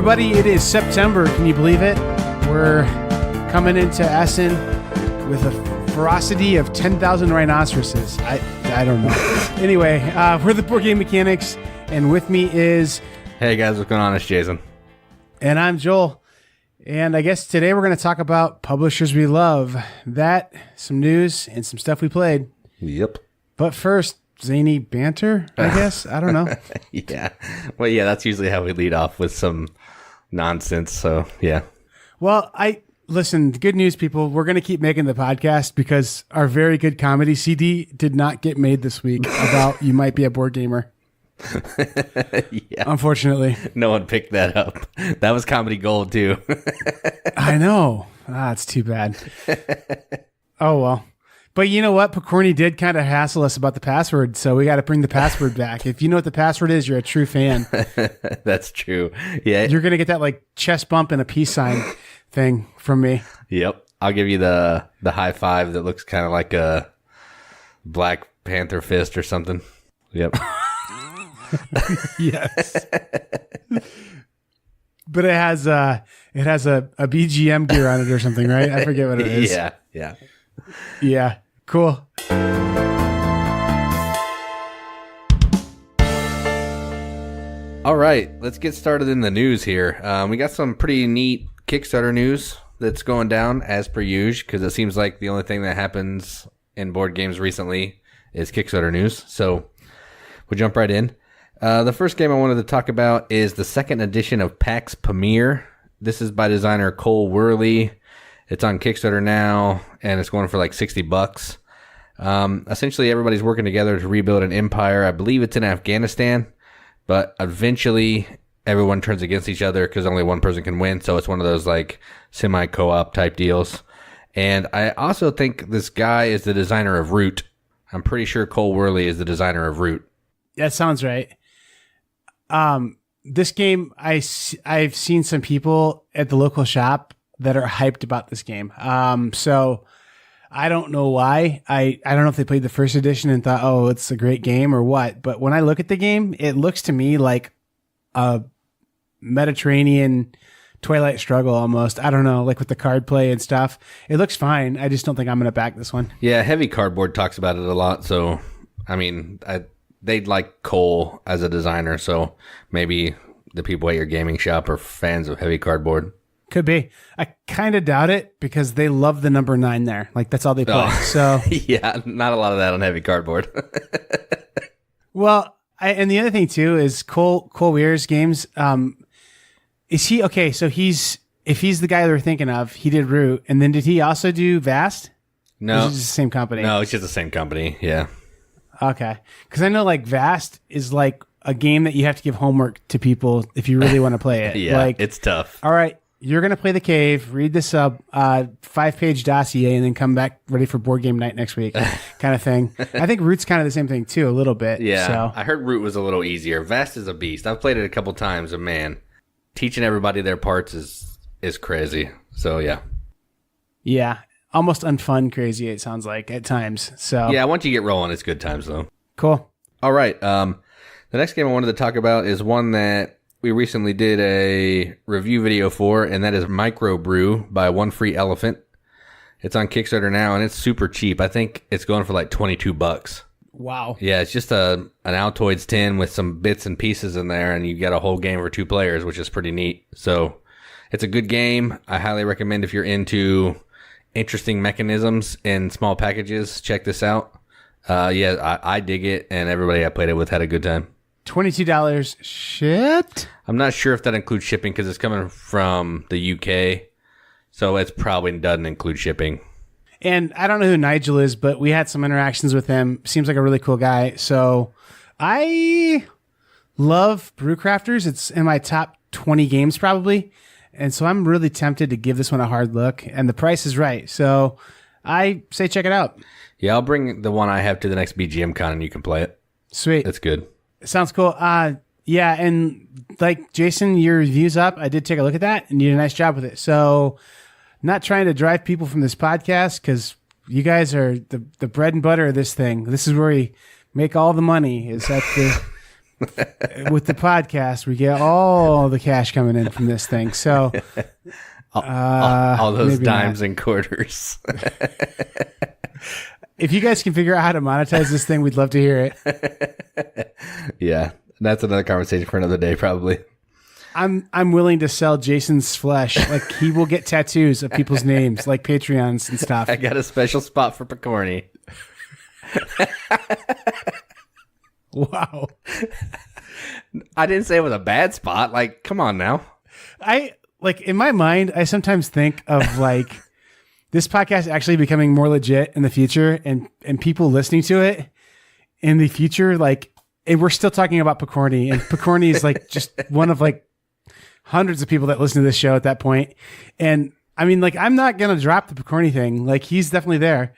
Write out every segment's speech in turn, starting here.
everybody. It is September. Can you believe it? We're coming into Essen with a ferocity of 10,000 rhinoceroses. I don't know. Anyway, we're the Board Game Mechanics, and with me is... Hey guys, what's going on? It's Jason. And I'm Joel. And I guess today we're going to talk about publishers we love. That, some news, and some stuff we played. Yep. But first, zany banter, I guess? I don't know. Yeah. Well, yeah, that's usually how we lead off, with some nonsense. So, yeah. Well, listen, good news, people. We're going to keep making the podcast because our very good comedy CD did not get made this week about You Might Be a Board Gamer. Yeah. Unfortunately. No one picked that up. That was comedy gold, too. I know. It's too bad. Oh, well. But you know what? Picorni did kind of hassle us about the password, so we got to bring the password back. If you know what the password is, you're a true fan. That's true. Yeah. You're going to get that like chest bump and a peace sign thing from me. Yep. I'll give you the high five that looks kind of like a Black Panther fist or something. Yep. Yes. But it has a BGM gear on it or something, right? I forget what it is. Yeah. Yeah. Yeah. Cool. All right, let's get started in the news here. We got some pretty neat Kickstarter news that's going down as per usual, because it seems like the only thing that happens in board games recently is Kickstarter news. So we'll jump right in. The first game I wanted to talk about is the second edition of Pax Pamir. This is by designer Cole Wehrle. It's on Kickstarter now, and it's going for like $60. Essentially, everybody's working together to rebuild an empire. I believe it's in Afghanistan, but eventually everyone turns against each other because only one person can win. So it's one of those like semi-co-op type deals. And I also think this guy is the designer of Root. I'm pretty sure Cole Wehrle is the designer of Root. That sounds right. This game, I've seen some people at the local shop that are hyped about this game. So I don't know why. I don't know if they played the first edition and thought, oh, it's a great game or what. But when I look at the game, it looks to me like a Mediterranean Twilight Struggle almost. I don't know, like with the card play and stuff. It looks fine. I just don't think I'm going to back this one. Yeah, Heavy Cardboard talks about it a lot. So, I mean, they'd like Cole as a designer. So maybe the people at your gaming shop are fans of Heavy Cardboard. Could be. I kind of doubt it because they love the number 9 there. Like, that's all they play. Oh. So yeah, not a lot of that on Heavy Cardboard. Well, and the other thing too is Cole Weir's games. Is he okay? So if he's the guy they're thinking of, he did Root, and then did he also do Vast? No, or is it just the same company? No, it's just the same company. Yeah. Okay, because I know like Vast is like a game that you have to give homework to people if you really want to play it. Yeah, like, it's tough. All right. You're going to play the cave, read this 5-page dossier, and then come back ready for board game night next week kind of thing. I think Root's kind of the same thing, too, a little bit. Yeah, so. I heard Root was a little easier. Vast is a beast. I've played it a couple times, and man, teaching everybody their parts is crazy. So, yeah. Yeah, almost unfun crazy, it sounds like, at times. So yeah, once you get rolling, it's good times, though. Cool. All right. The next game I wanted to talk about is one that we recently did a review video for, and that is Microbrew by One Free Elephant. It's on Kickstarter now, and it's super cheap. I think it's going for like $22. Wow. Yeah, it's just an Altoids tin with some bits and pieces in there, and you get a whole game for 2 players, which is pretty neat. So it's a good game. I highly recommend if you're into interesting mechanisms in small packages, check this out. Yeah, I dig it, and everybody I played it with had a good time. $22 shipped? I'm not sure if that includes shipping because it's coming from the UK, so it probably doesn't include shipping. And I don't know who Nigel is, but we had some interactions with him. Seems like a really cool guy. So I love Brewcrafters. It's in my top 20 games probably. And so I'm really tempted to give this one a hard look. And the price is right. So I say check it out. Yeah, I'll bring the one I have to the next BGM con and you can play it. Sweet. That's good. Sounds cool. Yeah, and like Jason, your review's up. I did take a look at that, and you did a nice job with it. So, not trying to drive people from this podcast because you guys are the bread and butter of this thing. This is where we make all the money. Is at the With the podcast, we get all the cash coming in from this thing. So all those dimes and quarters. If you guys can figure out how to monetize this thing, we'd love to hear it. Yeah, that's another conversation for another day, probably. I'm willing to sell Jason's flesh. Like, he will get tattoos of people's names, like Patreons and stuff. I got a special spot for Picorni. Wow. I didn't say it was a bad spot. Like, come on now. In my mind, I sometimes think of like this podcast actually becoming more legit in the future, and people listening to it in the future, like, and we're still talking about Picorni, and Picorni is like just one of like hundreds of people that listen to this show at that point. And I mean, like, I'm not going to drop the Picorni thing. Like, he's definitely there.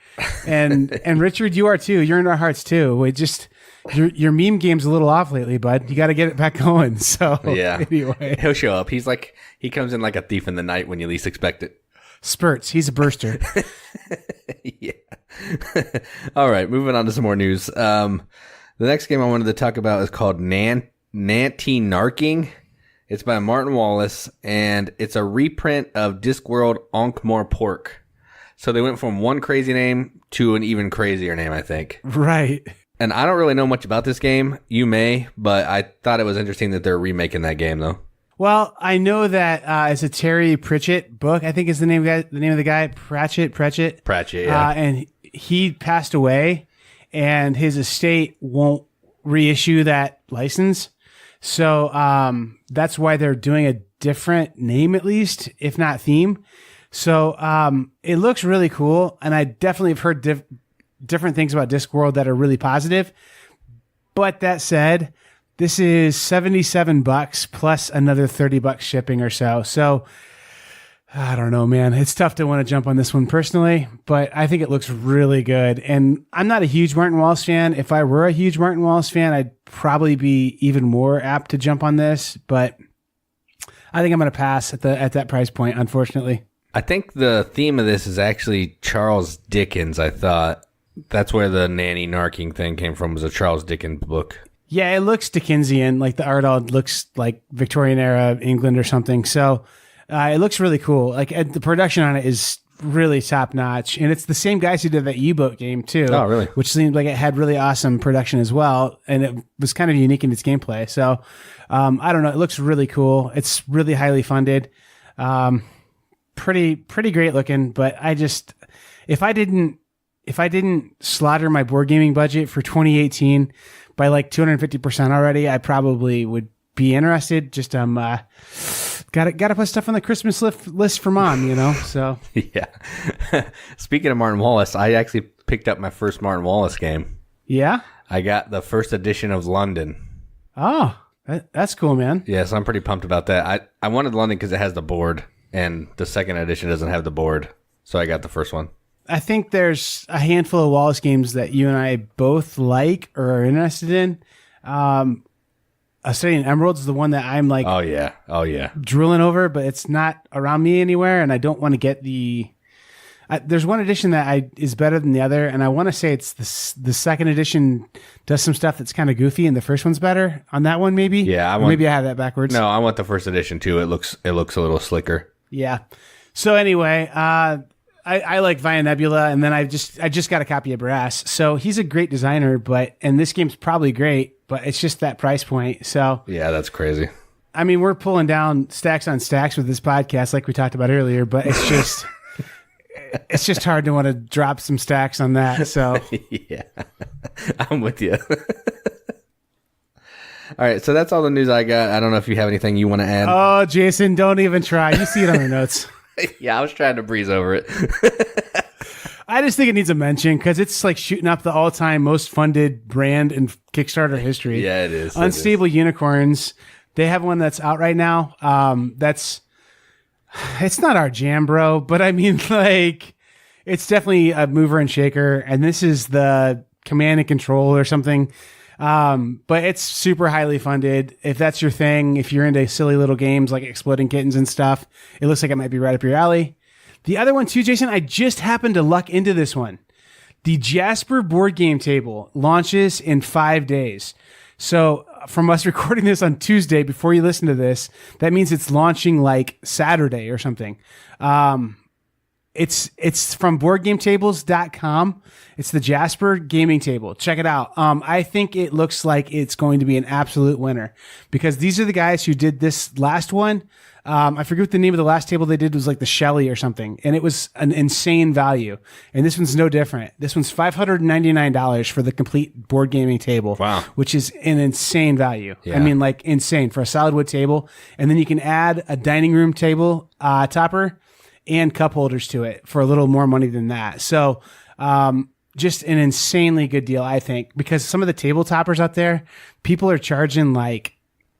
And Richard, you are too. You're in our hearts too. It just, your meme game's a little off lately, bud. You got to get it back going. So yeah, anyway, he'll show up. He's like, he comes in like a thief in the night when you least expect it. Spurts. He's a burster. Yeah. All right. Moving on to some more news. The next game I wanted to talk about is called Nanty Narking. It's by Martin Wallace, and it's a reprint of Discworld Ank Mor Pork. So they went from one crazy name to an even crazier name, I think. Right. And I don't really know much about this game. You may, but I thought it was interesting that they're remaking that game, though. Well, I know that it's a Terry Pratchett book, I think is the name of the guy. Pratchett, yeah. And he passed away, and his estate won't reissue that license. So that's why they're doing a different name, at least, if not theme. So it looks really cool, and I definitely have heard different things about Discworld that are really positive. But that said, this is $77 plus another $30 shipping or so. So I don't know, man. It's tough to want to jump on this one personally, but I think it looks really good. And I'm not a huge Martin Wallace fan. If I were a huge Martin Wallace fan, I'd probably be even more apt to jump on this. But I think I'm going to pass at that price point, unfortunately. I think the theme of this is actually Charles Dickens, I thought. That's where the Nanty Narking thing came from, was a Charles Dickens book. Yeah, it looks Dickensian. Like the art all looks like Victorian era England or something. So it looks really cool. Like the production on it is really top notch, and it's the same guys who did that U-boat game too. Oh, really? Which seemed like it had really awesome production as well, and it was kind of unique in its gameplay. So I don't know. It looks really cool. It's really highly funded, pretty great looking. But if I didn't slaughter my board gaming budget for 2018 by like 250% already, I probably would be interested. Just gotta put stuff on the Christmas list for Mom, you know. So yeah. Speaking of Martin Wallace, I actually picked up my first Martin Wallace game. Yeah, I got the first edition of London. Oh, that's cool, man. Yeah, so I'm pretty pumped about that. I wanted London because it has the board, and the second edition doesn't have the board, so I got the first one. I think there's a handful of Wallace games that you and I both like or are interested in. Studying Emeralds is the one that I'm like, oh yeah, drooling over, but it's not around me anywhere, and I don't want to get there's one edition that is better than the other, and I want to say it's the second edition does some stuff that's kind of goofy, and the first one's better on that one, maybe. Yeah, maybe I have that backwards. No, I want the first edition too. It looks a little slicker. Yeah. So anyway, I like Via Nebula, and then I just got a copy of Brass. So he's a great designer, and this game's probably great, but it's just that price point. So yeah, that's crazy. I mean, we're pulling down stacks on stacks with this podcast, like we talked about earlier, but it's just it's just hard to want to drop some stacks on that. So yeah, I'm with you. All right, so that's all the news I got. I don't know if you have anything you want to add. Oh, Jason, don't even try. You see it on the notes. Yeah, I was trying to breeze over it. I just think it needs a mention because it's like shooting up the all-time most funded brand in Kickstarter history. Yeah, it is. Unstable Unicorns. They have one that's out right now. It's not our jam, bro, but I mean, like, it's definitely a mover and shaker. And this is the Command and Control or something. But it's super highly funded. If that's your thing, if you're into silly little games like Exploding Kittens and stuff, it looks like it might be right up your alley. The other one too, Jason, I just happened to luck into this one. The Jasper board game table launches in 5 days. So from us recording this on Tuesday, before you listen to this, that means it's launching like Saturday or something. It's from boardgametables.com. It's the Jasper gaming table. Check it out. I think it looks like it's going to be an absolute winner because these are the guys who did this last one. I forget what the name of the last table they did was, like the Shelley or something. And it was an insane value. And this one's no different. This one's $599 for the complete board gaming table. Wow. Which is an insane value. Yeah. I mean, like insane for a solid wood table. And then you can add a dining room table, topper and cup holders to it for a little more money than that. So, just an insanely good deal, I think, because some of the table toppers out there, people are charging like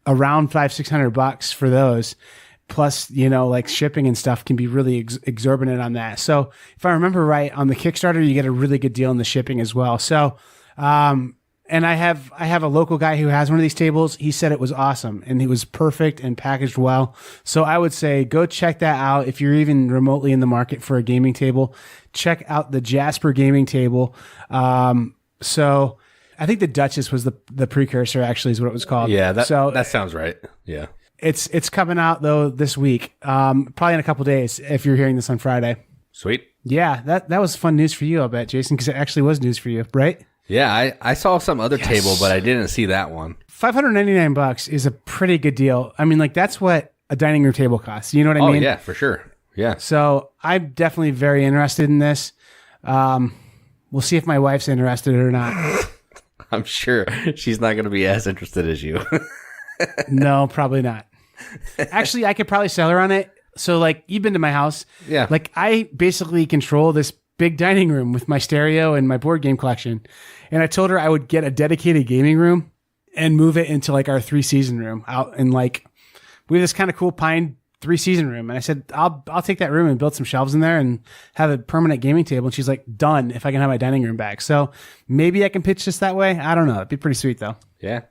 around $500-600 for those. Plus, like shipping and stuff can be really exorbitant on that. So if I remember right, on the Kickstarter, you get a really good deal in the shipping as well. So, and I have a local guy who has one of these tables. He said it was awesome and it was perfect and packaged well. So I would say go check that out. If you're even remotely in the market for a gaming table, check out the Jasper gaming table. So I think the Duchess was the precursor, actually, is what it was called. Yeah, that sounds right. Yeah. It's coming out though this week, probably in a couple days if you're hearing this on Friday. Sweet. Yeah, that was fun news for you, I bet, Jason, because it actually was news for you, right? Yeah, I saw some other table, but I didn't see that one. $599 is a pretty good deal. I mean, like that's what a dining room table costs. You know what I mean? Oh yeah, for sure. Yeah. So I'm definitely very interested in this. We'll see if my wife's interested or not. I'm sure she's not going to be as interested as you. No, probably not. Actually, I could probably sell her on it. So, like, you've been to my house. Yeah. Like, I basically control this big dining room with my stereo and my board game collection. And I told her I would get a dedicated gaming room and move it into, like, our 3-season room out. And, like, we have this kind of cool pine 3-season room. And I said, I'll take that room and build some shelves in there and have a permanent gaming table. And she's like, done, if I can have my dining room back. So maybe I can pitch this that way. I don't know. It'd be pretty sweet, though. Yeah.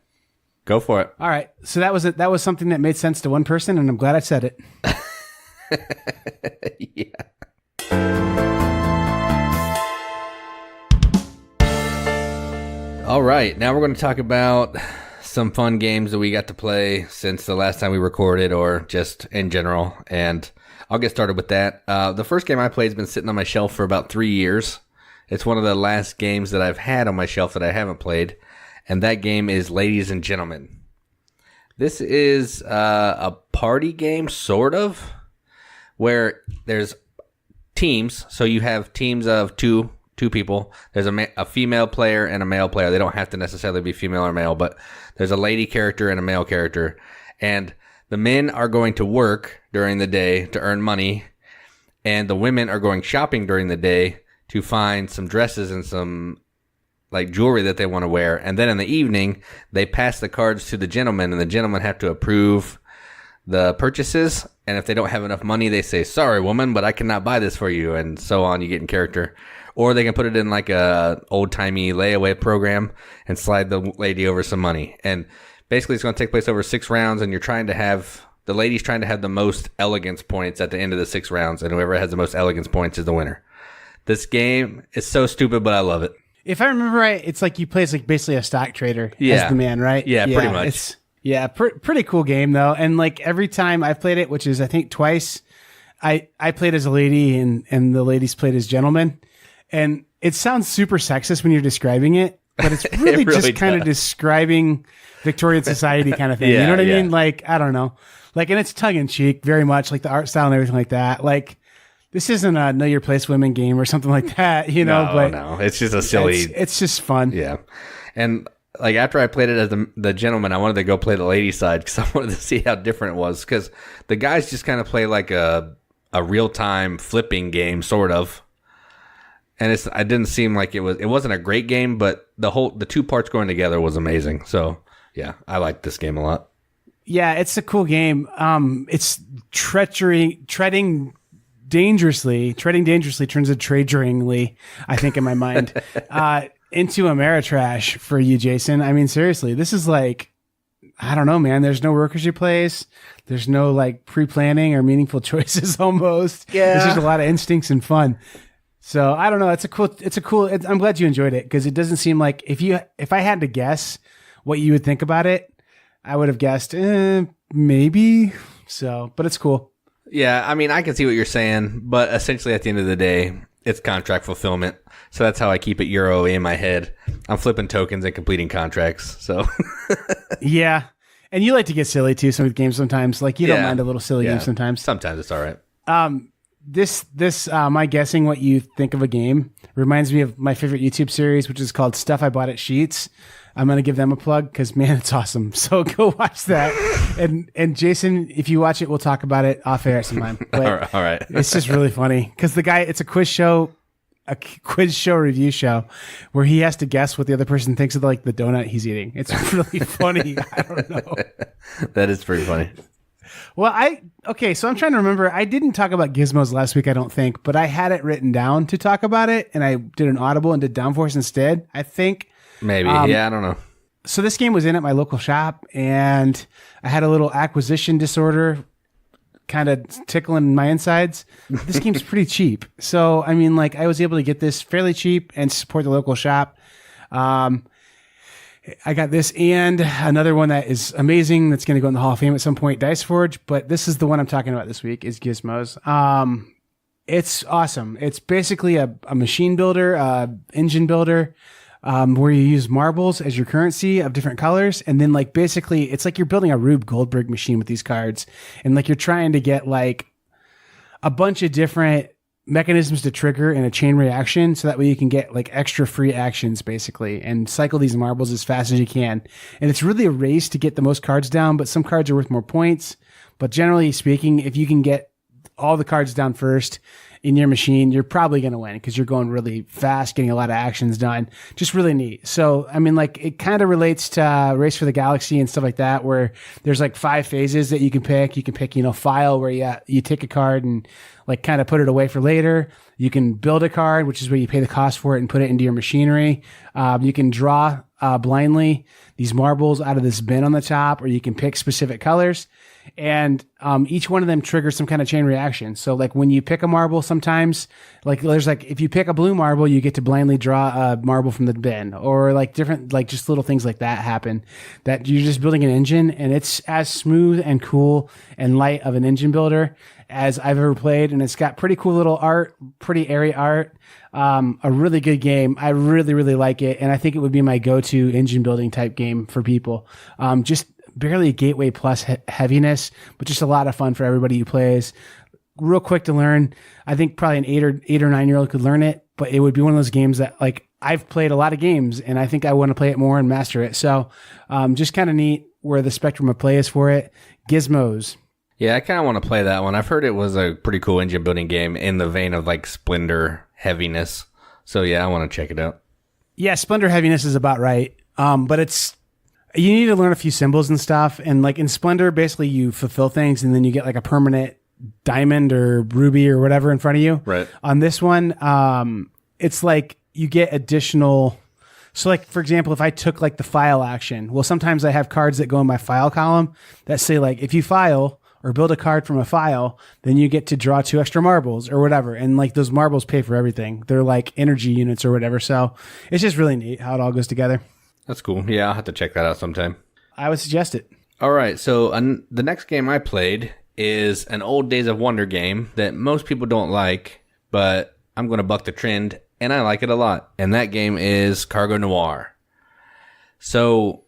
Go for it. All right. So that was it. That was something that made sense to one person, and I'm glad I said it. Yeah. All right. Now we're going to talk about some fun games that we got to play since the last time we recorded, or just in general. And I'll get started with that. The first game I played has been sitting on my shelf for about 3 years. It's one of the last games that I've had on my shelf that I haven't played. And that game is Ladies and Gentlemen. This is a party game, sort of, where there's teams. So you have teams of two people. There's a female player and a male player. They don't have to necessarily be female or male, but there's a lady character and a male character. And the men are going to work during the day to earn money, and the women are going shopping during the day to find some dresses and some like jewelry that they want to wear. And then in the evening, they pass the cards to the gentleman, and the gentlemen have to approve the purchases. And if they don't have enough money, they say, sorry, woman, but I cannot buy this for you. And so on, you get in character. Or they can put it in like a old-timey layaway program and slide the lady over some money. And basically, it's going to take place over 6 rounds, and the lady's trying to have the most elegance points at the end of the 6 rounds, and whoever has the most elegance points is the winner. This game is so stupid, but I love it. If I remember right, it's like you play as like basically a stock trader as the man, right? Yeah, pretty much. Pretty cool game though. And like every time I've played it, which is I think twice, I played as a lady and the ladies played as gentlemen. And it sounds super sexist when you're describing it, but it's really, just kind of describing Victorian society kind of thing. You know what I mean? Like, I don't know. Like, and it's tongue in cheek very much, like the art style and everything like that. Like, this isn't a know your place women game or something like that, you know? No, it's just a silly. It's just fun. Yeah. And like after I played it as the gentleman, I wanted to go play the lady side because I wanted to see how different it was. Because the guys just kind of play like a real time flipping game, sort of. And it didn't seem like it wasn't a great game, but the 2 parts going together was amazing. So yeah, I like this game a lot. Yeah, it's a cool game. It's treading dangerously turns into traderingly, I think, in my mind, into Ameritrash for you, Jason. I mean, seriously, this is like, I don't know, man. There's no workers you place. There's no like pre-planning or meaningful choices almost. Yeah. There's just a lot of instincts and fun. So I don't know. I'm glad you enjoyed it because it doesn't seem like if I had to guess what you would think about it, I would have guessed maybe. So, but it's cool. Yeah, I mean, I can see what you're saying, but essentially at the end of the day, it's contract fulfillment. So that's how I keep it Euro in my head. I'm flipping tokens and completing contracts. So yeah. And you like to get silly too, some games sometimes. Like you don't mind a little silly game sometimes. Sometimes it's all right. This my guessing what you think of a game reminds me of my favorite YouTube series, which is called Stuff I Bought at Sheets. I'm going to give them a plug because, man, it's awesome. So go watch that. And Jason, if you watch it, we'll talk about it off air sometime. But all right. It's just really funny because the guy, it's a quiz show review show where he has to guess what the other person thinks of like the donut he's eating. It's really funny. I don't know. That is pretty funny. Well, so I'm trying to remember. I didn't talk about gizmos last week, I don't think, but I had it written down to talk about it, and I did an Audible and did Downforce instead, I think. Maybe. Yeah, I don't know. So this game was in at my local shop, and I had a little acquisition disorder kind of tickling my insides. This game's pretty cheap. So, I mean, like, I was able to get this fairly cheap and support the local shop. I got this and another one that is amazing that's going to go in the Hall of Fame at some point, Dice Forge, but this is the one I'm talking about this week, is Gizmos. It's awesome. It's basically a machine builder, engine builder, where you use marbles as your currency of different colors. And then like basically it's like you're building a Rube Goldberg machine with these cards. And like you're trying to get like a bunch of different mechanisms to trigger in a chain reaction. So that way you can get like extra free actions basically and cycle these marbles as fast as you can. And it's really a race to get the most cards down, but some cards are worth more points. But generally speaking, if you can get all the cards down first in your machine, you're probably going to win because you're going really fast, getting a lot of actions done. Just really neat. So, I mean, like it kind of relates to Race for the Galaxy and stuff like that, where there's like 5 phases that you can pick. You can pick, file where you take a card and like kind of put it away for later. You can build a card, which is where you pay the cost for it and put it into your machinery. You can draw blindly these marbles out of this bin on the top, or you can pick specific colors. And each one of them triggers some kind of chain reaction. So like when you pick a marble, sometimes like there's like if you pick a blue marble, you get to blindly draw a marble from the bin, or like different like just little things like that happen. That you're just building an engine, and it's as smooth and cool and light of an engine builder as I've ever played. And it's got pretty cool little art, pretty airy art. A really good game. I really, really like it, and I think it would be my go-to engine building type game for people. Just barely a gateway plus heaviness, but just a lot of fun for everybody who plays. Real quick to learn. I think probably an 8 or 9 year old could learn it, but it would be one of those games that like I've played a lot of games and I think I want to play it more and master it. So just kind of neat where the spectrum of play is for it. Gizmos. Yeah, I kind of want to play that one. I've heard it was a pretty cool engine building game in the vein of like Splendor heaviness. So yeah, I want to check it out. Yeah, Splendor heaviness is about right. But you need to learn a few symbols and stuff. And like in Splendor, basically you fulfill things and then you get like a permanent diamond or ruby or whatever in front of you. Right. On this one, it's like you get additional. So like, for example, if I took like the file action, well, sometimes I have cards that go in my file column that say like, if you file or build a card from a file, then you get to draw 2 extra marbles or whatever. And like those marbles pay for everything. They're like energy units or whatever. So it's just really neat how it all goes together. That's cool. Yeah, I'll have to check that out sometime. I would suggest it. All right, so the next game I played is an Old Days of Wonder game that most people don't like, but I'm going to buck the trend, and I like it a lot. And that game is Cargo Noir. So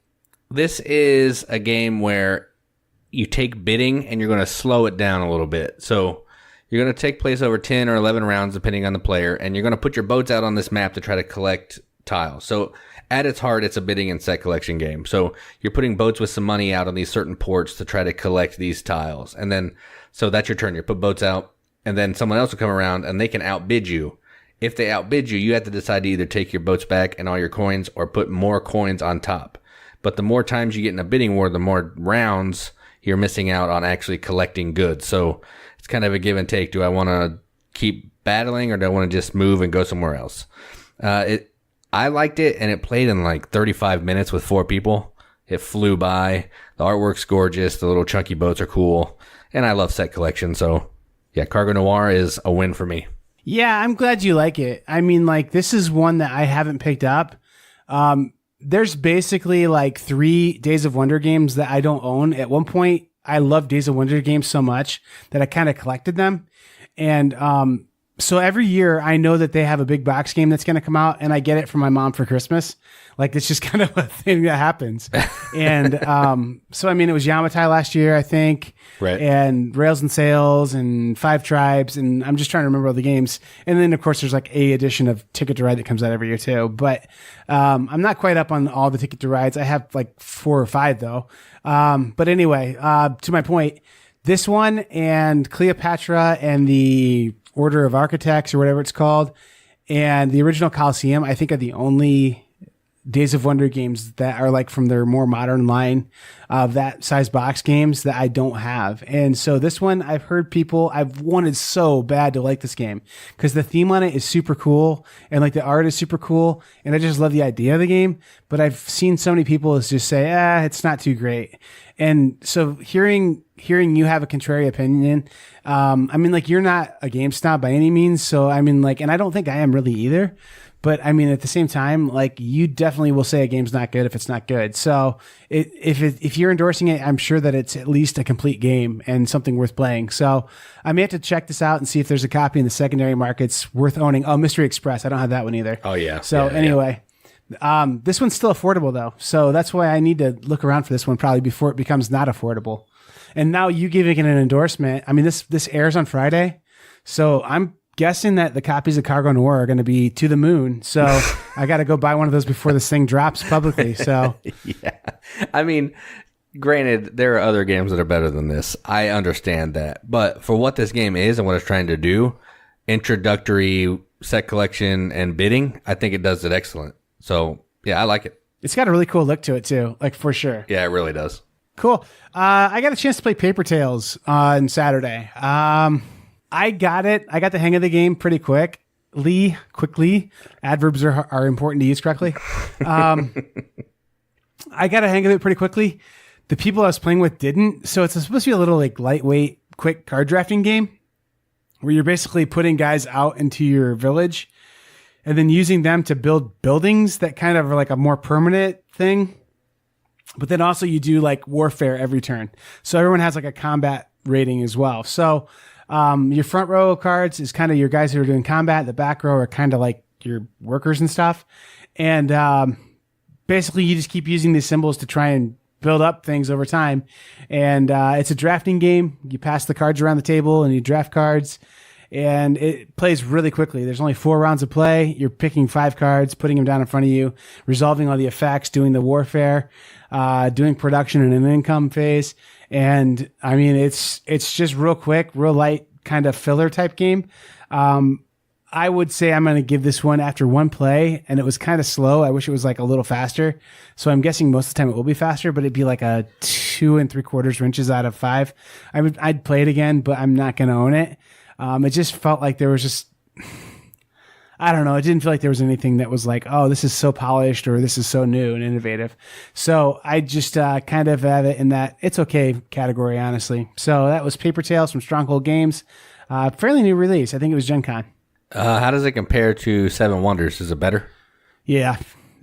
this is a game where you take bidding, and you're going to slow it down a little bit. So you're going to take place over 10 or 11 rounds, depending on the player, and you're going to put your boats out on this map to try to collect tiles. So at its heart, it's a bidding and set collection game. So you're putting boats with some money out on these certain ports to try to collect these tiles. And then, so that's your turn. You put boats out, and then someone else will come around and they can outbid you. If they outbid you, you have to decide to either take your boats back and all your coins or put more coins on top. But the more times you get in a bidding war, the more rounds you're missing out on actually collecting goods. So it's kind of a give and take. Do I want to keep battling or do I want to just move and go somewhere else? I liked it, and it played in like 35 minutes with 4 people. It flew by. The artwork's gorgeous. The little chunky boats are cool. And I love set collection. So, yeah, Cargo Noir is a win for me. Yeah, I'm glad you like it. I mean, like, this is one that I haven't picked up. there's basically like 3 Days of Wonder games that I don't own. At one point, I loved Days of Wonder games so much that I kind of collected them. And so every year I know that they have a big box game that's going to come out, and I get it from my mom for Christmas. Like, it's just kind of a thing that happens. And so, I mean, it was Yamatai last year, I think, right? And Rails and Sails and Five Tribes. And I'm just trying to remember all the games. And then, of course, there's like a edition of Ticket to Ride that comes out every year too. But I'm not quite up on all the Ticket to Rides. I have like 4 or 5 though. But anyway, to my point, this one and Cleopatra and the Order of Architects or whatever it's called, and the original Coliseum, I think are the only Days of Wonder games that are like from their more modern line of that size box games that I don't have. And so this one, I've heard people, I've wanted so bad to like this game because the theme on it is super cool and like the art is super cool. And I just love the idea of the game. But I've seen so many people just say, it's not too great. And so hearing you have a contrary opinion, I mean, like, you're not a game snob by any means. So, I mean, like, and I don't think I am really either. But I mean, at the same time, like, you definitely will say a game's not good if it's not good. So if you're endorsing it, I'm sure that it's at least a complete game and something worth playing. So I may have to check this out and see if there's a copy in the secondary markets worth owning. Oh, Mystery Express. I don't have that one either. Oh, yeah. So anyway, this one's still affordable though. So that's why I need to look around for this one probably before it becomes not affordable. And now you giving it an endorsement. I mean, this airs on Friday. So I'm guessing that the copies of Cargo Noir are going to be to the moon. So I got to go buy one of those before this thing drops publicly. So yeah, I mean, granted, there are other games that are better than this. I understand that. But for what this game is and what it's trying to do, introductory set collection and bidding, I think it does it excellent. So yeah, I like it. It's got a really cool look to it too, like for sure. Yeah, it really does. Cool. I got a chance to play Paper Tales on Saturday. I got it. I got the hang of the game pretty quickly. Adverbs are important to use correctly. I got a hang of it pretty quickly. The people I was playing with didn't. So it's supposed to be a little like lightweight, quick card drafting game where you're basically putting guys out into your village and then using them to build buildings that kind of are like a more permanent thing. But then also you do like warfare every turn. So everyone has like a combat rating as well. So your front row of cards is kind of your guys who are doing combat. The back row are kind of like your workers and stuff. And basically you just keep using these symbols to try and build up things over time. And it's a drafting game. You pass the cards around the table and you draft cards. And it plays really quickly. There's only 4 rounds of play. You're picking 5 cards, putting them down in front of you, resolving all the effects, doing the warfare, doing production in an income phase. And I mean, it's just real quick, real light kind of filler type game. I would say I'm going to give this one after one play, and it was kind of slow. I wish it was like a little faster. So I'm guessing most of the time it will be faster, but it'd be like a 2 3/4 inches out of 5. I'd play it again, but I'm not going to own it. It just felt like there was just, I don't know. It didn't feel like there was anything that was like, oh, this is so polished or this is so new and innovative. So I just kind of have it in that it's okay category, honestly. So that was Paper Tales from Stronghold Games. Fairly new release. I think it was Gen Con. How does it compare to Seven Wonders? Is it better? Yeah.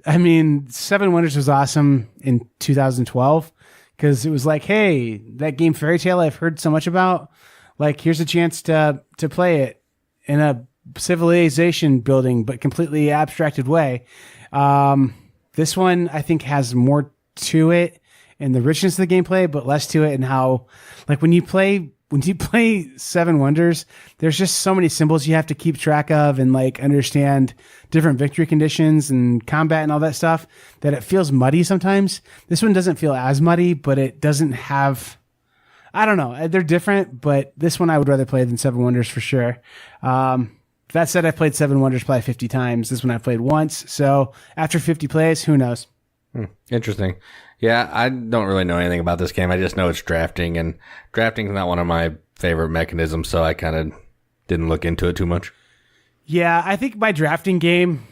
I mean, Seven Wonders was awesome in 2012 because it was like, hey, that game Fairy Tale I've heard so much about. Like, here's a chance to play it in a civilization building, but completely abstracted way. This one, I think, has more to it in the richness of the gameplay, but less to it in how, like, when you play Seven Wonders, there's just so many symbols you have to keep track of and like understand different victory conditions and combat and all that stuff that it feels muddy sometimes. This one doesn't feel as muddy, but it doesn't have, I don't know. They're different, but this one I would rather play than Seven Wonders for sure. That said, I've played Seven Wonders probably 50 times. This one I played once. So after 50 plays, who knows? Interesting. Yeah, I don't really know anything about this game. I just know it's drafting, and drafting is not one of my favorite mechanisms, so I kind of didn't look into it too much. Yeah, I think my drafting game,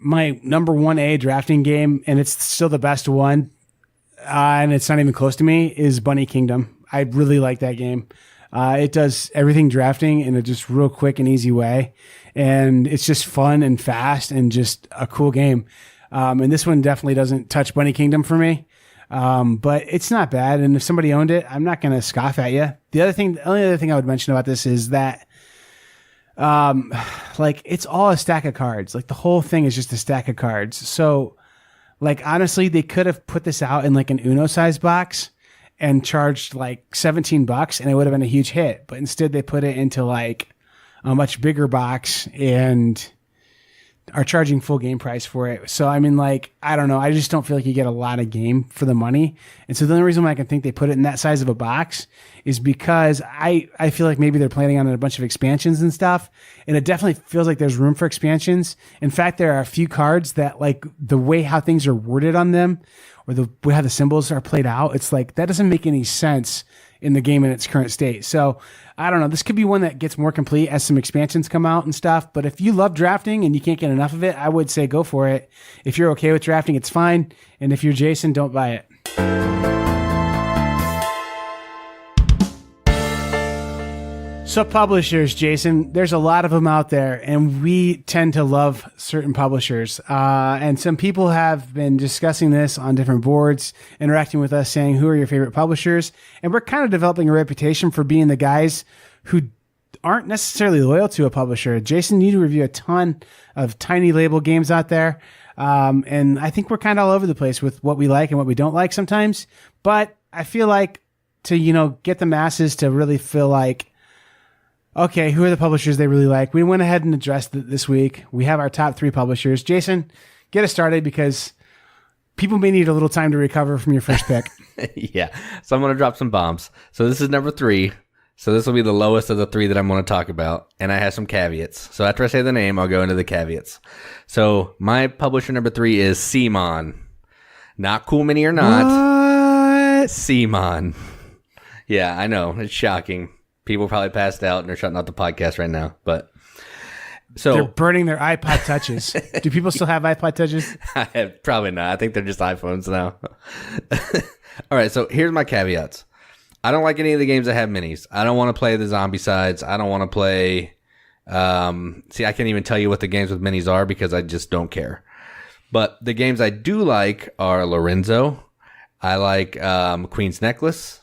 my number 1A drafting game, and it's still the best one, and it's not even close to me, is Bunny Kingdom. I really like that game. It does everything drafting in a just real quick and easy way. And it's just fun and fast and just a cool game. And this one definitely doesn't touch Bunny Kingdom for me. But it's not bad. And if somebody owned it, I'm not going to scoff at you. The only other thing I would mention about this is that, like, it's all a stack of cards. Like, the whole thing is just a stack of cards. So, like, honestly, they could have put this out in like an Uno size box and charged like $17 and it would have been a huge hit. But instead they put it into like a much bigger box and are charging full game price for it. So, I mean, like, I don't know. I just don't feel like you get a lot of game for the money. And so the only reason why I can think they put it in that size of a box is because I feel like maybe they're planning on a bunch of expansions and stuff. And it definitely feels like there's room for expansions. In fact, there are a few cards that, like, the way how things are worded on them or the way how the symbols are played out, it's like that doesn't make any sense in the game in its current state. So I don't know. This could be one that gets more complete as some expansions come out and stuff. But if you love drafting and you can't get enough of it, I would say go for it. If you're okay with drafting, it's fine. And if you're Jason, don't buy it. So publishers, Jason, there's a lot of them out there, and we tend to love certain publishers. And some people have been discussing this on different boards, interacting with us, saying, who are your favorite publishers? And we're kind of developing a reputation for being the guys who aren't necessarily loyal to a publisher. Jason, you review a ton of tiny label games out there. And I think we're kind of all over the place with what we like and what we don't like sometimes. But I feel like to, get the masses to really feel like, okay, who are the publishers they really like? We went ahead and addressed it this week. We have our top 3 publishers. Jason, get us started because people may need a little time to recover from your first pick. Yeah. So I'm going to drop some bombs. So this is number 3. So this will be the lowest of the 3 that I'm going to talk about. And I have some caveats. So after I say the name, I'll go into the caveats. So my publisher number 3 is CMON. Not Cool Mini or not. What? CMON. Yeah, I know. It's shocking. People probably passed out and they're shutting off the podcast right now. But so they're burning their iPod touches. Do people still have iPod touches? Probably not. I think they're just iPhones now. All right. So here's my caveats. I don't like any of the games that have minis. I don't want to play the zombie sides. I don't want to play. See, I can't even tell you what the games with minis are because I just don't care. But the games I do like are Lorenzo. I like Queen's Necklace.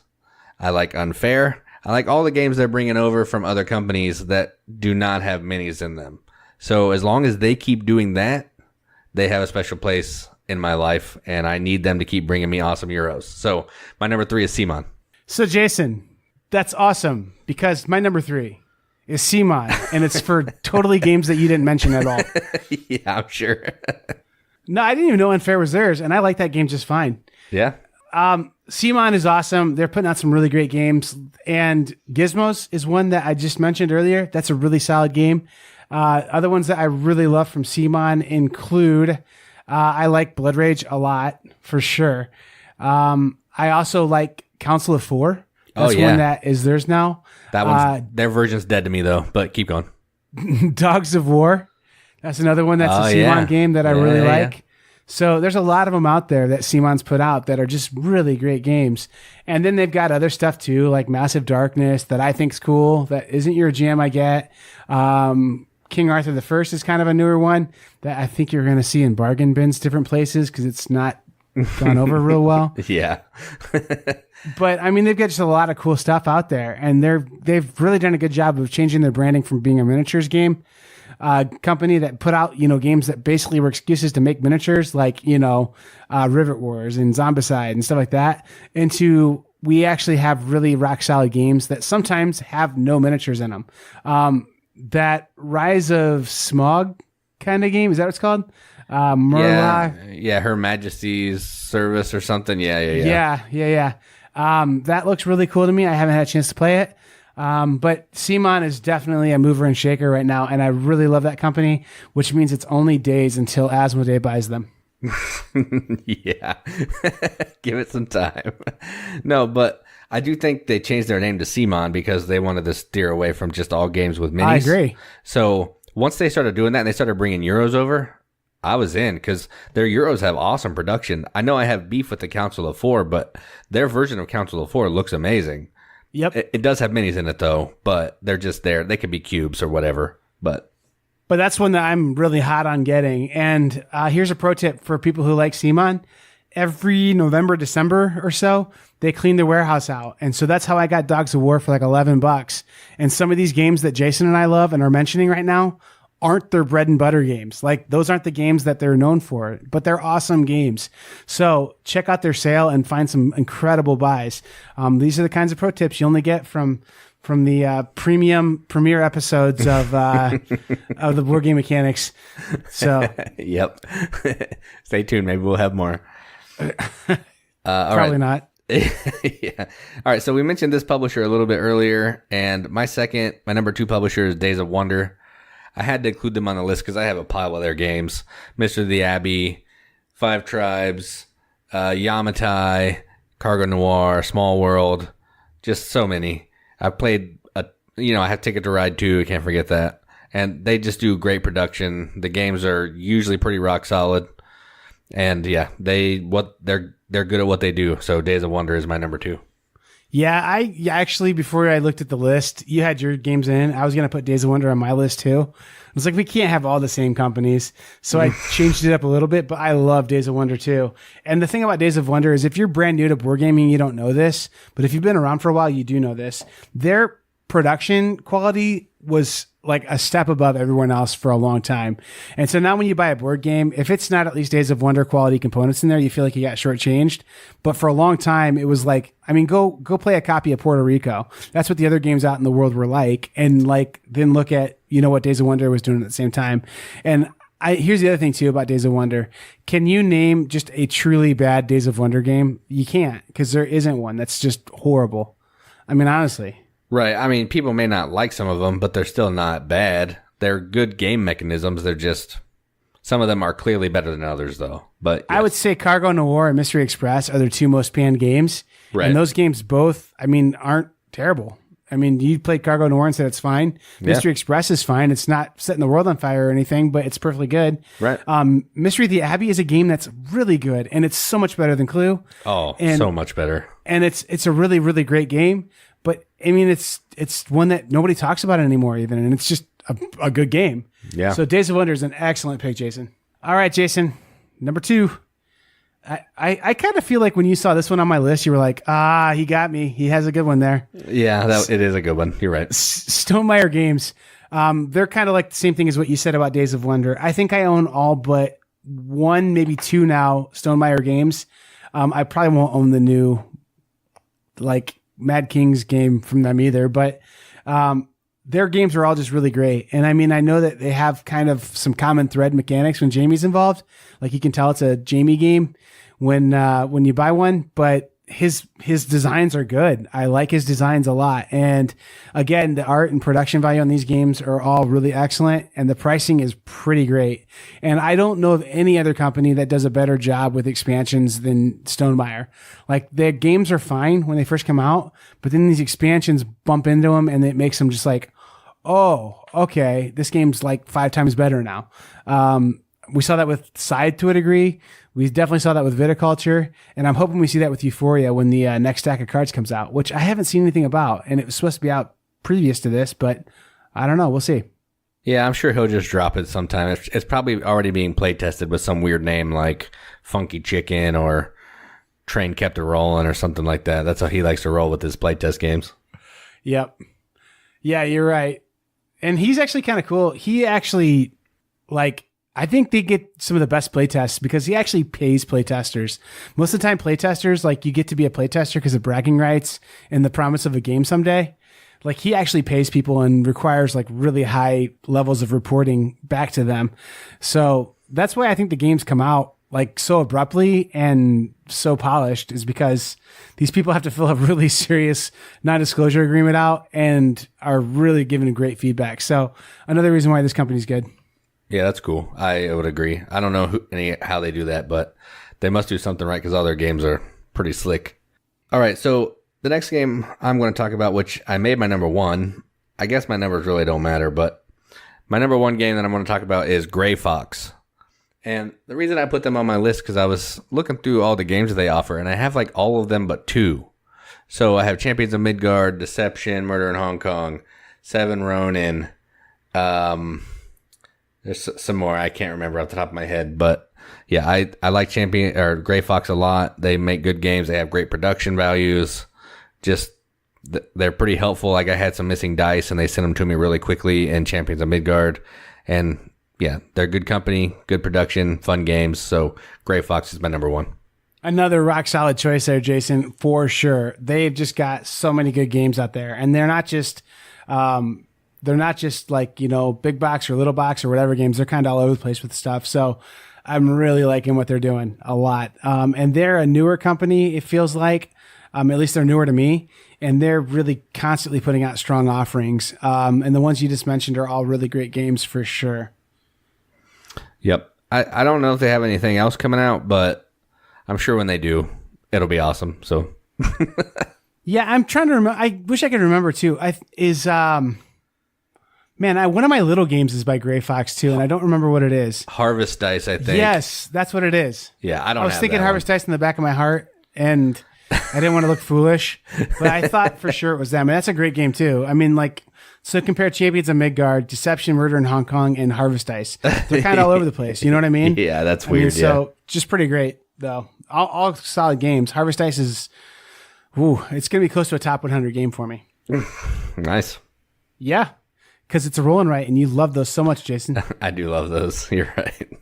I like Unfair. I like all the games they're bringing over from other companies that do not have minis in them. So as long as they keep doing that, they have a special place in my life, and I need them to keep bringing me awesome Euros. So my number 3 is CMON. So Jason, that's awesome because my number 3 is CMON, and it's for totally games that you didn't mention at all. Yeah, I'm sure. No, I didn't even know Unfair was theirs, and I like that game just fine. Yeah. CMON is awesome. They're putting out some really great games. And Gizmos is one that I just mentioned earlier. That's a really solid game. Other ones that I really love from CMON include, I like Blood Rage a lot, for sure. I also like Council of 4. That's one that is theirs now. That one's, their version's dead to me, though, but keep going. Dogs of War. That's another one that's a CMON game that I really like. Yeah. So there's a lot of them out there that CMON's put out that are just really great games. And then they've got other stuff too, like Massive Darkness that I think's cool. That isn't your jam, I get. King Arthur the First is kind of a newer one that I think you're going to see in bargain bins different places because it's not gone over real well. Yeah. But I mean, they've got just a lot of cool stuff out there, and they've really done a good job of changing their branding from being a miniatures game company that put out, games that basically were excuses to make miniatures like, Rivet Wars and Zombicide and stuff like that, into we actually have really rock solid games that sometimes have no miniatures in them. That Rise of Smog kind of game, is that what it's called? Murloc? Yeah, Her Majesty's Service or something. Yeah. That looks really cool to me. I haven't had a chance to play it. But CMON is definitely a mover and shaker right now, and I really love that company, which means it's only days until Asmodee buys them. Yeah. Give it some time. No, but I do think they changed their name to CMON because they wanted to steer away from just all games with minis. I agree. So once they started doing that and they started bringing Euros over, I was in because their Euros have awesome production. I know I have beef with the Council of 4, but their version of Council of 4 looks amazing. Yep. It does have minis in it, though, but they're just there. They could be cubes or whatever, but But that's one that I'm really hot on getting. And here's a pro tip for people who like CMON. Every November, December or so, they clean their warehouse out. And so that's how I got Dogs of War for like $11. And some of these games that Jason and I love and are mentioning right now aren't their bread and butter games. Like those aren't the games that they're known for, but they're awesome games. So check out their sale and find some incredible buys. These are the kinds of pro tips you only get from the premiere episodes of the Board Game Mechanics. So yep. Stay tuned. Maybe we'll have more. Probably not. Yeah. All right. So we mentioned this publisher a little bit earlier, and my number 2 publisher is Days of Wonder. I had to include them on the list because I have a pile of their games: Mystery of the Abbey, Five Tribes, Yamatai, Cargo Noir, Small World, just so many. I've played, I have Ticket to Ride 2. I can't forget that. And they just do great production. The games are usually pretty rock solid. And yeah, they're good at what they do. So Days of Wonder is my number 2. Yeah, actually, before I looked at the list, you had your games in. I was going to put Days of Wonder on my list too. I was like, we can't have all the same companies. So I changed it up a little bit, but I love Days of Wonder too. And the thing about Days of Wonder is if you're brand new to board gaming, you don't know this. But if you've been around for a while, you do know this. Their production quality was like a step above everyone else for a long time. And so now when you buy a board game, if it's not at least Days of Wonder quality components in there, you feel like you got shortchanged. But for a long time, it was like, go play a copy of Puerto Rico. That's what the other games out in the world were like. And like, then look at, what Days of Wonder was doing at the same time. And here's the other thing too about Days of Wonder. Can you name just a truly bad Days of Wonder game? You can't, because there isn't one that's just horrible. Honestly. Right. People may not like some of them, but they're still not bad. They're good game mechanisms. They're just, some of them are clearly better than others, though. But yes. I would say Cargo Noir and Mystery Express are their 2 most panned games. Right. And those games both, aren't terrible. You played Cargo Noir and said it's fine. Yeah. Mystery Express is fine. It's not setting the world on fire or anything, but it's perfectly good. Right. Mystery of the Abbey is a game that's really good, and it's so much better than Clue. Oh, so much better. And it's a really, really great game. But it's one that nobody talks about anymore, even, and it's just a good game. Yeah. So Days of Wonder is an excellent pick, Jason. All right, Jason, number 2. I kind of feel like when you saw this one on my list, you were like, he got me. He has a good one there. Yeah, it is a good one. You're right. Stonemaier games. They're kind of like the same thing as what you said about Days of Wonder. I think I own all but 1, maybe 2 now Stonemaier games. I probably won't own the new, Mad King's game from them either, but their games are all just really great. And I know that they have kind of some common thread mechanics when Jamie's involved. Like you can tell it's a Jamie game when you buy one, but his designs are good. I like his designs a lot. And again, the art and production value on these games are all really excellent, and the pricing is pretty great. And I don't know of any other company that does a better job with expansions than Stonemaier. Like, their games are fine when they first come out, but then these expansions bump into them, and it makes them just like, oh, okay, this game's like 5 times better now. We saw that with Side to a degree. We definitely saw that with Viticulture, and I'm hoping we see that with Euphoria when the next stack of cards comes out, which I haven't seen anything about, and it was supposed to be out previous to this, but I don't know. We'll see. Yeah, I'm sure he'll just drop it sometime. It's probably already being play tested with some weird name like Funky Chicken or Train Kept a Rollin' or something like that. That's how he likes to roll with his playtest games. Yep. Yeah, you're right. And he's actually kind of cool. He actually, I think they get some of the best playtests because he actually pays playtesters. Most of the time, playtesters, you get to be a playtester because of bragging rights and the promise of a game someday. He actually pays people and requires really high levels of reporting back to them. So that's why I think the games come out so abruptly and so polished, is because these people have to fill a really serious non-disclosure agreement out and are really giving great feedback. So another reason why this company's good. Yeah, that's cool. I would agree. I don't know how they do that, but they must do something right because all their games are pretty slick. All right, so the next game I'm going to talk about, which I made my number 1. I guess my numbers really don't matter, but my number 1 game that I'm going to talk about is Gray Fox. And the reason I put them on my list because I was looking through all the games that they offer, and I have all of them but 2. So I have Champions of Midgard, Deception, Murder in Hong Kong, Seven Ronin, There's some more I can't remember off the top of my head, but yeah, I like Champion or Gray Fox a lot. They make good games. They have great production values. Just they're pretty helpful. Like I had some missing dice, and they sent them to me really quickly in Champions of Midgard. And yeah, they're good company, good production, fun games. So Gray Fox is my number one. Another rock solid choice there, Jason, for sure. They've just got so many good games out there, and they're not just like, you know, big box or little box or whatever games. They're kind of all over the place with stuff. So I'm really liking what they're doing a lot. And they're a newer company, it feels like. At least they're newer to me, and they're really constantly putting out strong offerings. And the ones you just mentioned are all really great games for sure. Yep. I don't know if they have anything else coming out, but I'm sure when they do, it'll be awesome. So, yeah, I'm trying to remember. I wish I could remember too. One of my little games is by Gray Fox too, and I don't remember what it is. Harvest Dice, I think. Yes, that's what it is. Yeah, I was thinking Harvest Dice in the back of my heart, and I didn't want to look foolish, but I thought for sure it was them. And that's a great game too. I mean, like, so compare Champions of Midgard, Deception, Murder in Hong Kong, and Harvest Dice. They're kind of all over the place. You know what I mean? Yeah, that's weird. So just pretty great though. All solid games. Harvest Dice is, it's going to be close to a top 100 game for me. Nice. Yeah, because it's a rolling right, and you love those so much, Jason. I do love those. You're right.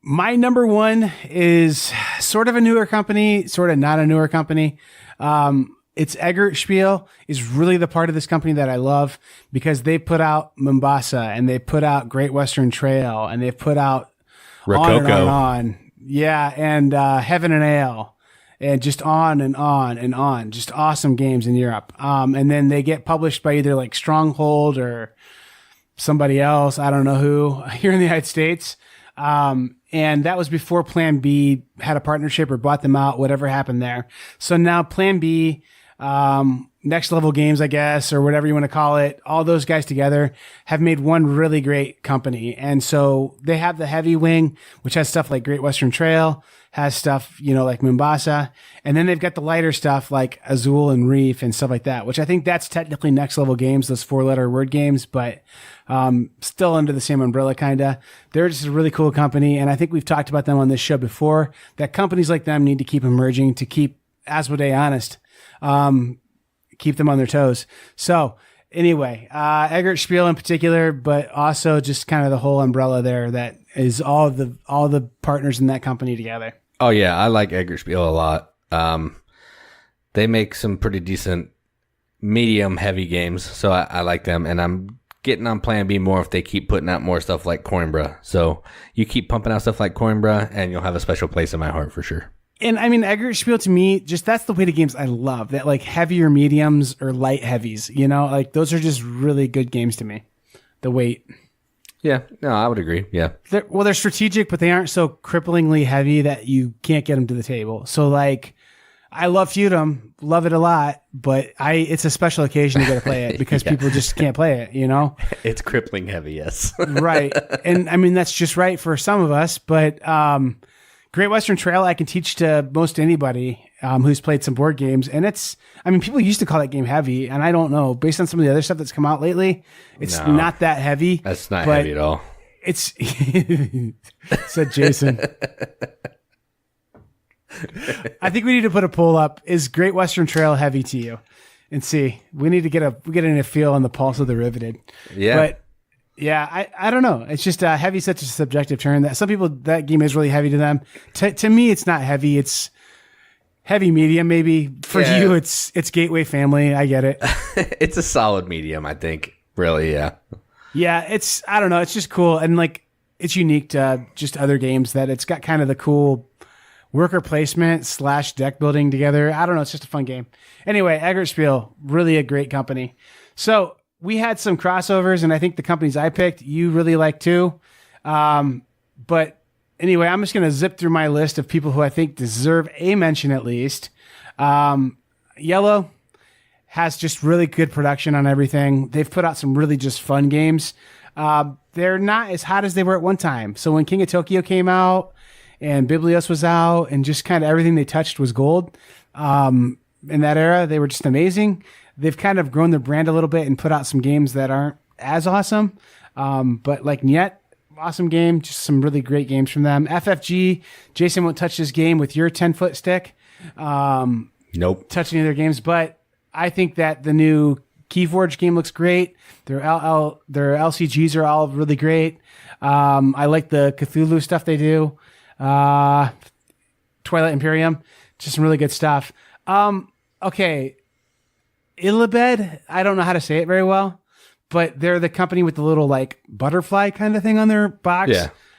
My number one is sort of a newer company, sort of not a newer company. It's Eggert Spiel is really the part of this company that I love because they put out Mombasa and they put out Great Western Trail and they've put out Rococo. On and on. Yeah, and Heaven and Ale. And just on and on and on. Just awesome games in Europe. And then they get published by either like Stronghold or somebody else. I don't know who here in the United States. And that was before Plan B had a partnership or bought them out, whatever happened there. So now Plan B, Next Level Games, I guess, or whatever you want to call it, all those guys together have made one really great company. And so they have the heavy wing, which has stuff like Great Western Trail, has stuff, you know, like Mombasa. And then they've got the lighter stuff like Azul and Reef and stuff like that, which I think that's technically Next Level Games, those 4-letter word games, but still under the same umbrella, kind of. They're just a really cool company. And I think we've talked about them on this show before, that companies like them need to keep emerging to keep Asmodee honest. Keep them on their toes. So anyway, Eggert Spiel in particular, but also just kind of the whole umbrella there that is all the partners in that company together. Oh yeah, I like Eggert Spiel a lot. They make some pretty decent medium heavy games, so I like them, and I'm getting on Plan B more if they keep putting out more stuff like Coimbra. So you keep pumping out stuff like Coimbra, and you'll have a special place in my heart for sure. And I mean, Eggert Spiel to me, just that's the weight of games I love. That like heavier mediums or light heavies, you know, like those are just really good games to me. The weight. Yeah, no, I would agree. Yeah. They're strategic, but they aren't so cripplingly heavy that you can't get them to the table. So like, I love Feudum, love it a lot, but it's a special occasion to get to play it because people just can't play it, you know? It's crippling heavy, yes. Right. And I mean, that's just right for some of us, but Great Western Trail I can teach to most anybody who's played some board games. And people used to call that game heavy, and I don't know. Based on some of the other stuff that's come out lately, it's not that heavy. That's not heavy at all. It's, said Jason. I think we need to put a poll up. Is Great Western Trail heavy to you? And see. We need to get a feel on the pulse of the riveted. Yeah. But yeah, I don't know. It's just heavy is such a subjective term that some people, that game is really heavy to them. To me, it's not heavy. It's heavy medium, maybe. For you, it's Gateway Family. I get it. It's a solid medium, I think. Really, yeah. Yeah, I don't know. It's just cool. And like, it's unique to just other games that it's got kind of the cool worker placement / deck building together. I don't know. It's just a fun game. Anyway, Eggert Spiel, really a great company. So we had some crossovers, and I think the companies I picked, you really like too. But anyway, I'm just going to zip through my list of people who I think deserve a mention at least. Yellow has just really good production on everything. They've put out some really just fun games. They're not as hot as they were at one time. So when King of Tokyo came out and Biblios was out and just kind of everything they touched was gold, in that era, they were just amazing. They've kind of grown their brand a little bit and put out some games that aren't as awesome. But like Niet, awesome game. Just some really great games from them. FFG, Jason won't touch this game with your 10-foot stick. Nope. Touch any of their games, but I think that the new Keyforge game looks great. Their LCGs are all really great. I like the Cthulhu stuff they do. Twilight Imperium, just some really good stuff. Okay. Illibed, I don't know how to say it very well, but they're the company with the little like butterfly kind of thing on their box.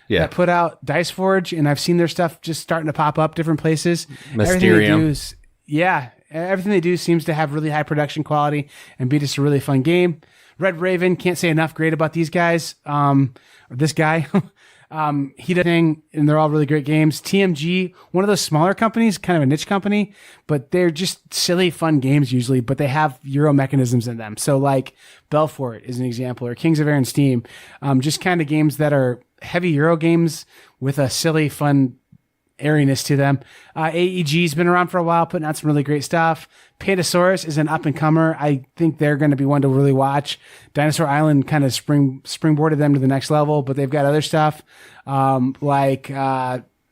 Yeah. That put out Dice Forge, and I've seen their stuff just starting to pop up different places. Mysterium. Everything they do seems to have really high production quality and be just a really fun game. Red Raven, can't say enough great about these guys. Or this guy. He does thing, and they're all really great games. TMG, one of those smaller companies, kind of a niche company, but they're just silly, fun games usually, but they have Euro mechanisms in them. So like Belfort is an example, or Kings of Air and Steam. Just kind of games that are heavy Euro games with a silly, fun airiness to them. AEG's been around for a while, putting out some really great stuff. Pandasaurus is an up-and-comer. I think they're going to be one to really watch. Dinosaur Island kind of springboarded them to the next level, but they've got other stuff like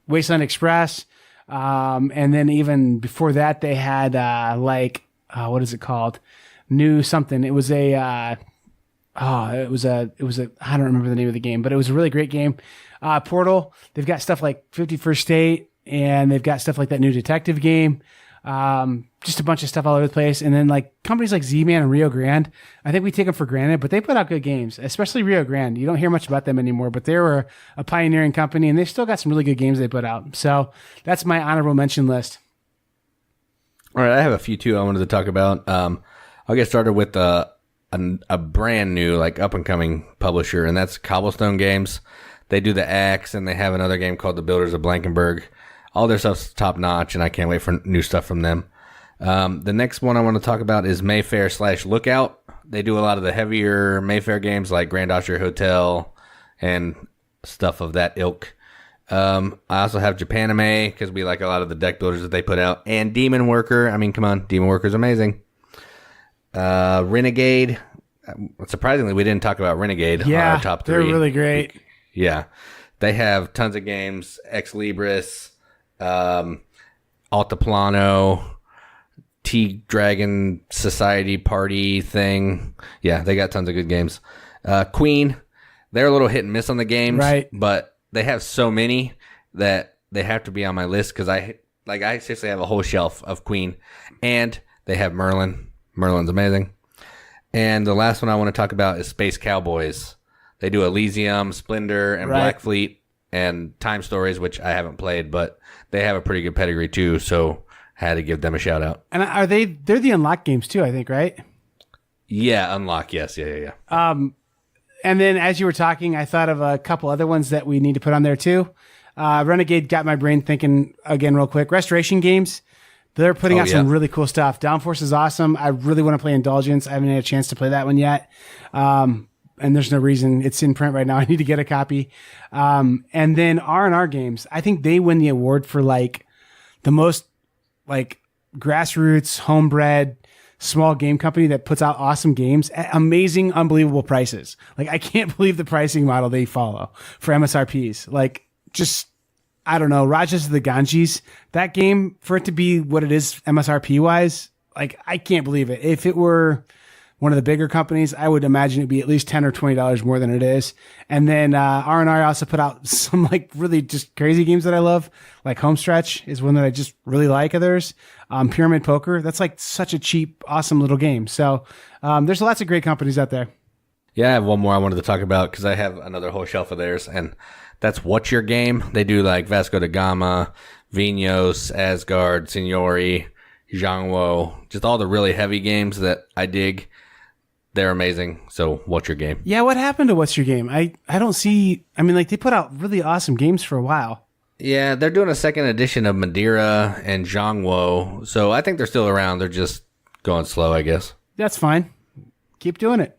Wasteland Express. And then even before that, they had what is it called? New something. It was I don't remember the name of the game, but it was a really great game. Portal, they've got stuff like 51st State, and they've got stuff like that new detective game. Just a bunch of stuff all over the place. And then like companies like Z-Man and Rio Grande, I think we take them for granted, but they put out good games, especially Rio Grande. You don't hear much about them anymore, but they were a pioneering company, and they've still got some really good games they put out. So that's my honorable mention list. All right, I have a few too I wanted to talk about. I'll get started with a brand new, like up and coming publisher, and that's Cobblestone Games. They do the Axe, and they have another game called The Builders of Blankenburg. All their stuff's top notch, and I can't wait for new stuff from them. The next one I want to talk about is Mayfair/Lookout. They do a lot of the heavier Mayfair games like Grand Austria Hotel and stuff of that ilk. I also have Japanime because we like a lot of the deck builders that they put out. And Demon Worker. I mean, come on. Demon Worker's amazing. Renegade. Surprisingly, we didn't talk about Renegade on our top 3. They're really great. Yeah. They have tons of games. Ex Libris, Altiplano, T-Dragon Society Party thing. Yeah, they got tons of good games. Queen, they're a little hit and miss on the games. Right. But they have so many that they have to be on my list because I seriously have a whole shelf of Queen. And they have Merlin. Merlin's amazing. And the last one I want to talk about is Space Cowboys. They do Elysium, Splendor, and Black Fleet, and Time Stories, which I haven't played, but they have a pretty good pedigree too, so had to give them a shout out. And they're the Unlock games too, I think, right? Yeah, Unlock, yes. Yeah. And then as you were talking, I thought of a couple other ones that we need to put on there too. Renegade got my brain thinking again real quick. Restoration Games. They're putting out some really cool stuff. Downforce is awesome. I really want to play Indulgence. I haven't had a chance to play that one yet. And there's no reason. It's in print right now. I need to get a copy. And then R&R Games. I think they win the award for like the most like grassroots, homebred, small game company that puts out awesome games at amazing, unbelievable prices. Like I can't believe the pricing model they follow for MSRPs. Like just, I don't know, Rajas of the Ganges, that game, for it to be what it is MSRP wise, like I can't believe it. If it were one of the bigger companies, I would imagine it'd be at least $10 or $20 more than it is. And then R&R also put out some like really just crazy games that I love. Like Homestretch is one that I just really like of theirs. Pyramid Poker, that's like such a cheap, awesome little game. So there's lots of great companies out there. Yeah, I have one more I wanted to talk about because I have another whole shelf of theirs, and that's What's Your Game? They do like Vasco da Gama, Vinos, Asgard, Signori, Zhangwo, just all the really heavy games that I dig. They're amazing. So What's Your Game? Yeah, what happened to What's Your Game? I don't see, I mean, like they put out really awesome games for a while. Yeah, they're doing a second edition of Madeira and Zhangwo, so I think they're still around. They're just going slow, I guess. That's fine. Keep doing it.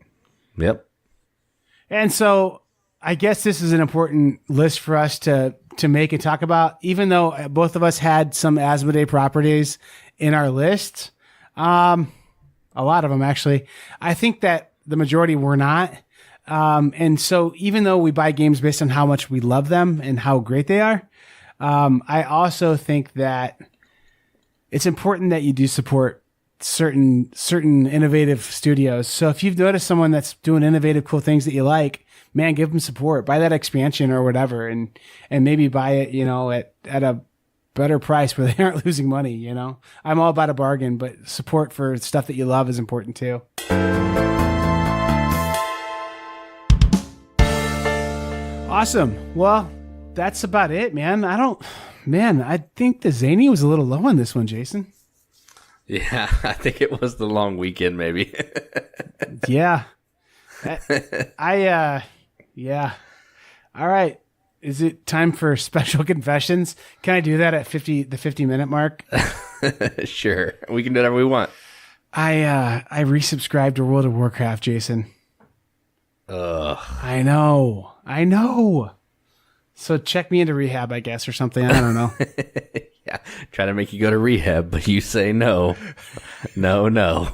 Yep. And so I guess this is an important list for us to make and talk about, even though both of us had some Asmodee properties in our list. A lot of them, actually. I think that the majority were not. And so even though we buy games based on how much we love them and how great they are, I also think that it's important that you do support certain innovative studios. So if you've noticed someone that's doing innovative, cool things that you like, man, give them support. Buy that expansion or whatever, and maybe buy it, at a better price where they aren't losing money. I'm all about a bargain, but support for stuff that you love is important too. Awesome. Well, that's about it, man. I think the Zany was a little low on this one, Jason. Yeah, I think it was the long weekend, maybe. Yeah. Yeah. All right. Is it time for special confessions? Can I do that at the 50-minute mark? Sure. We can do whatever we want. I resubscribed to World of Warcraft, Jason. Ugh. I know. So check me into rehab, I guess, or something. I don't know. Yeah. Try to make you go to rehab, but you say no. No.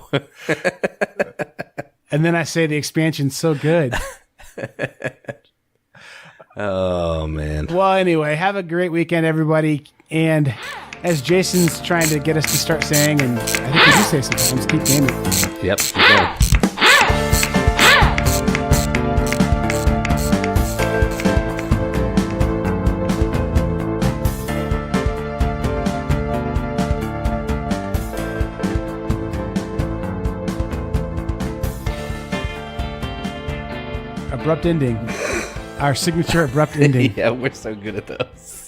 And then I say the expansion's so good. Oh, man. Well, anyway, have a great weekend, everybody. And as Jason's trying to get us to start saying, and I think we do say sometimes, keep gaming. Yep. Keep going. Abrupt ending. Our signature abrupt ending. Yeah, we're so good at those.